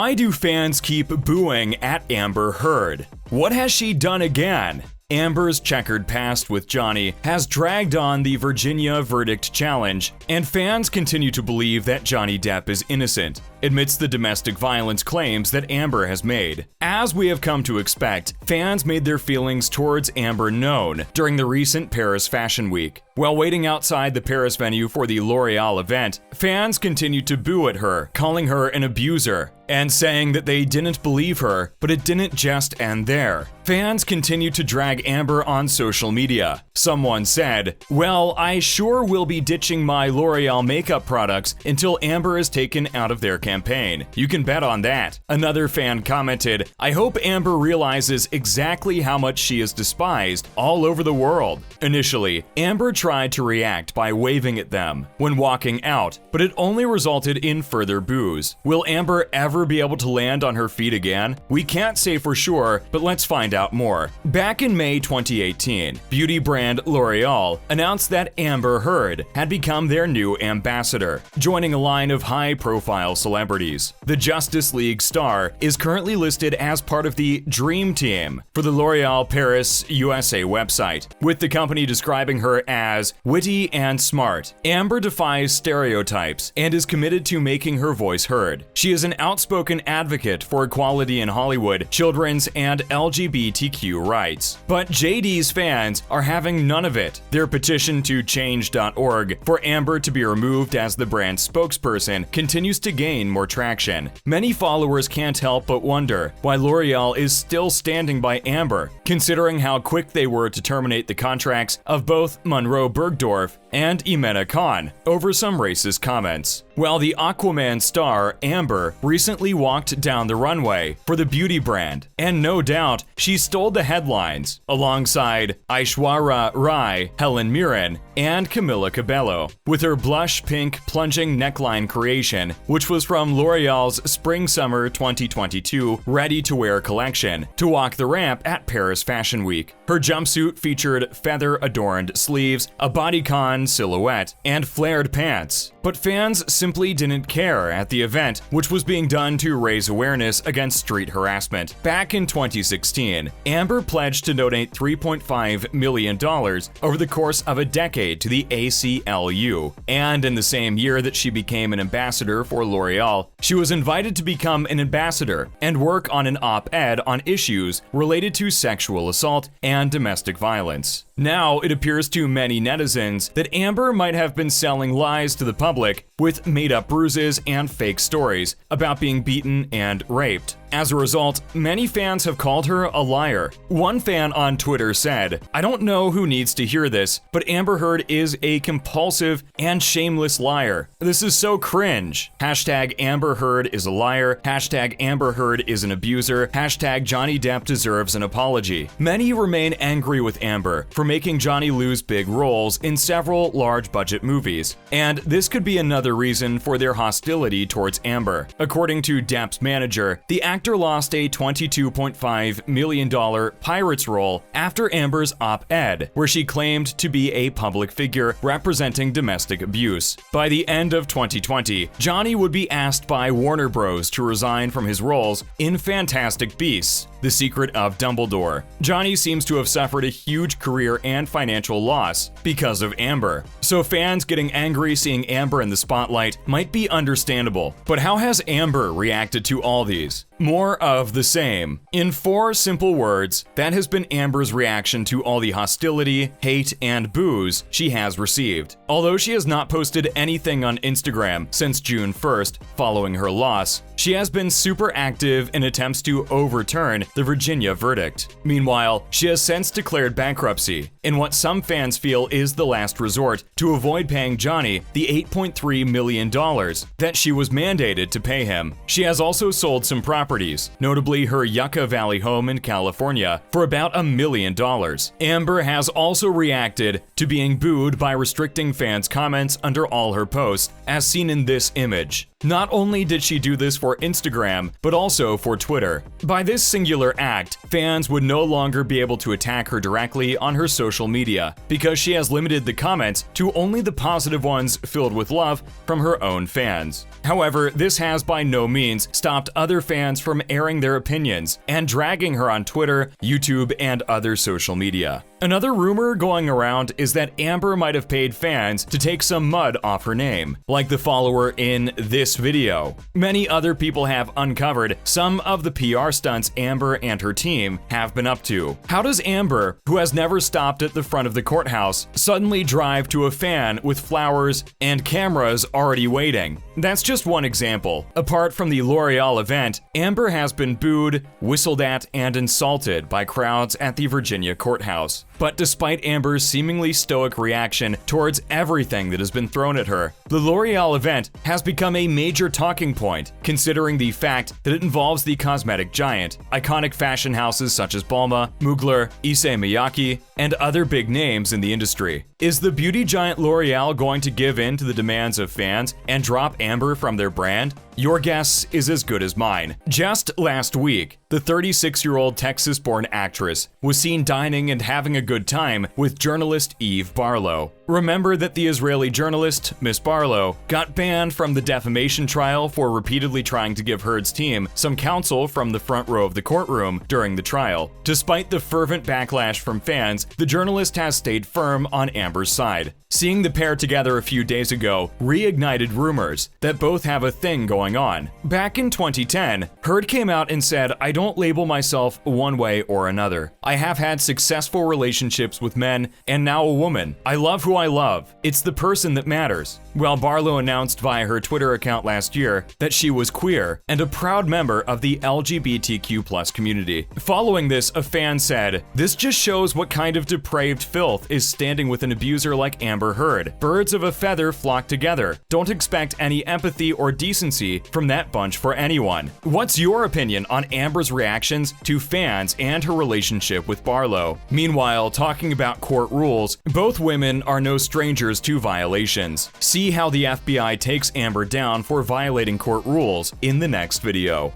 Why do fans keep booing at Amber Heard? What has she done again? Amber's checkered past with Johnny has dragged on the Virginia verdict challenge, and fans continue to believe that Johnny Depp is innocent, amidst the domestic violence claims that Amber has made. As we have come to expect, fans made their feelings towards Amber known during the recent Paris Fashion Week. While waiting outside the Paris venue for the L'Oreal event, fans continued to boo at her, calling her an abuser, and saying that they didn't believe her, but it didn't just end there. Fans continued to drag Amber on social media. Someone said, "Well, I sure will be ditching my L'Oreal makeup products until Amber is taken out of their campaign. You can bet on that." Another fan commented, "I hope Amber realizes exactly how much she is despised all over the world." Initially, Amber tried to react by waving at them when walking out, but it only resulted in further boos. Will Amber ever be able to land on her feet again? We can't say for sure, but let's find out more. Back in May 2018, beauty brand L'Oreal announced that Amber Heard had become their new ambassador, joining a line of high-profile celebrities. The Justice League star is currently listed as part of the Dream Team for the L'Oreal Paris USA website, with the company describing her as witty and smart. Amber defies stereotypes and is committed to making her voice heard. She is an outspoken advocate for equality in Hollywood, children's and LGBTQ rights. But JD's fans are having none of it. Their petition to change.org for Amber to be removed as the brand's spokesperson continues to gain more traction. Many followers can't help but wonder why L'Oreal is still standing by Amber, considering how quick they were to terminate the contracts of both Monroe Bergdorf and Imena Khan over some racist comments. Well, the Aquaman star, Amber, recently walked down the runway for the beauty brand, and no doubt she stole the headlines alongside Aishwarya Rai, Helen Mirren, and Camila Cabello with her blush pink plunging neckline creation, which was from L'Oreal's Spring-Summer 2022 ready-to-wear collection to walk the ramp at Paris Fashion Week. Her jumpsuit featured feather-adorned sleeves, a bodycon silhouette, and flared pants. But fans simply didn't care at the event, which was being done to raise awareness against street harassment. Back in 2016, Amber pledged to donate $3.5 million over the course of a decade to the ACLU. And in the same year that she became an ambassador for L'Oreal, she was invited to become an ambassador and work on an op-ed on issues related to sexual assault and domestic violence. Now, it appears to many netizens that Amber might have been selling lies to the public with made-up bruises and fake stories about being beaten and raped. As a result, many fans have called her a liar. One fan on Twitter said, "I don't know who needs to hear this, but Amber Heard is a compulsive and shameless liar. This is so cringe. Hashtag Amber Heard is a liar. Hashtag Amber Heard is an abuser. Hashtag Johnny Depp deserves an apology." Many remain angry with Amber for making Johnny lose big roles in several large-budget movies, and this could be another reason for their hostility towards Amber. According to Depp's manager, the actor lost a $22.5 million Pirates role after Amber's op-ed, where she claimed to be a public figure representing domestic abuse. By the end of 2020, Johnny would be asked by Warner Bros. To resign from his roles in Fantastic Beasts: The Secret of Dumbledore. Johnny seems to have suffered a huge career and financial loss because of Amber. So fans getting angry seeing Amber in the spotlight might be understandable. But how has Amber reacted to all these? More of the same. In 4 simple words, that has been Amber's reaction to all the hostility, hate, and boos she has received. Although she has not posted anything on Instagram since June 1st, following her loss, she has been super active in attempts to overturn the Virginia verdict. Meanwhile, she has since declared bankruptcy, in what some fans feel is the last resort to avoid paying Johnny the $8.3 million that she was mandated to pay him. She has also sold some properties, notably her Yucca Valley home in California, for about $1 million. Amber has also reacted to being booed by restricting fans' comments under all her posts, as seen in this image. Not only did she do this for Instagram, but also for Twitter. By this singular act, fans would no longer be able to attack her directly on her social media, because she has limited the comments to only the positive ones filled with love from her own fans. However, this has by no means stopped other fans from airing their opinions and dragging her on Twitter, YouTube, and other social media. Another rumor going around is that Amber might have paid fans to take some mud off her name, like the follower in this video. Many other people have uncovered some of the PR stunts Amber and her team have been up to. How does Amber, who has never stopped at the front of the courthouse, suddenly drive to a fan with flowers and cameras already waiting? That's just one example. Apart from the L'Oreal event, Amber has been booed, whistled at, and insulted by crowds at the Virginia courthouse. But despite Amber's seemingly stoic reaction towards everything that has been thrown at her, the L'Oreal event has become a major talking point, considering the fact that it involves the cosmetic giant, iconic fashion houses such as Balmain, Mugler, Issey Miyake, and other big names in the industry. Is the beauty giant L'Oreal going to give in to the demands of fans and drop Amber from their brand? Your guess is as good as mine. Just last week, the 36-year-old Texas-born actress was seen dining and having a good time with journalist Eve Barlow. Remember that the Israeli journalist, Miss Barlow, got banned from the defamation trial for repeatedly trying to give Heard's team some counsel from the front row of the courtroom during the trial. Despite the fervent backlash from fans, the journalist has stayed firm on Amber's side. Seeing the pair together a few days ago reignited rumors that both have a thing going on. Back in 2010, Heard came out and said, "I don't label myself one way or another. I have had successful relationships with men and now a woman. I love who I love. It's the person that matters." While Barlow announced via her Twitter account last year that she was queer and a proud member of the LGBTQ+ community. Following this, a fan said, "This just shows what kind of depraved filth is standing with an abuser like Amber Heard. Birds of a feather flock together. Don't expect any empathy or decency from that bunch for anyone." What's your opinion on Amber's reactions to fans and her relationship with Barlow? Meanwhile, talking about court rules, both women are no strangers to violations. See how the FBI takes Amber down for violating court rules in the next video.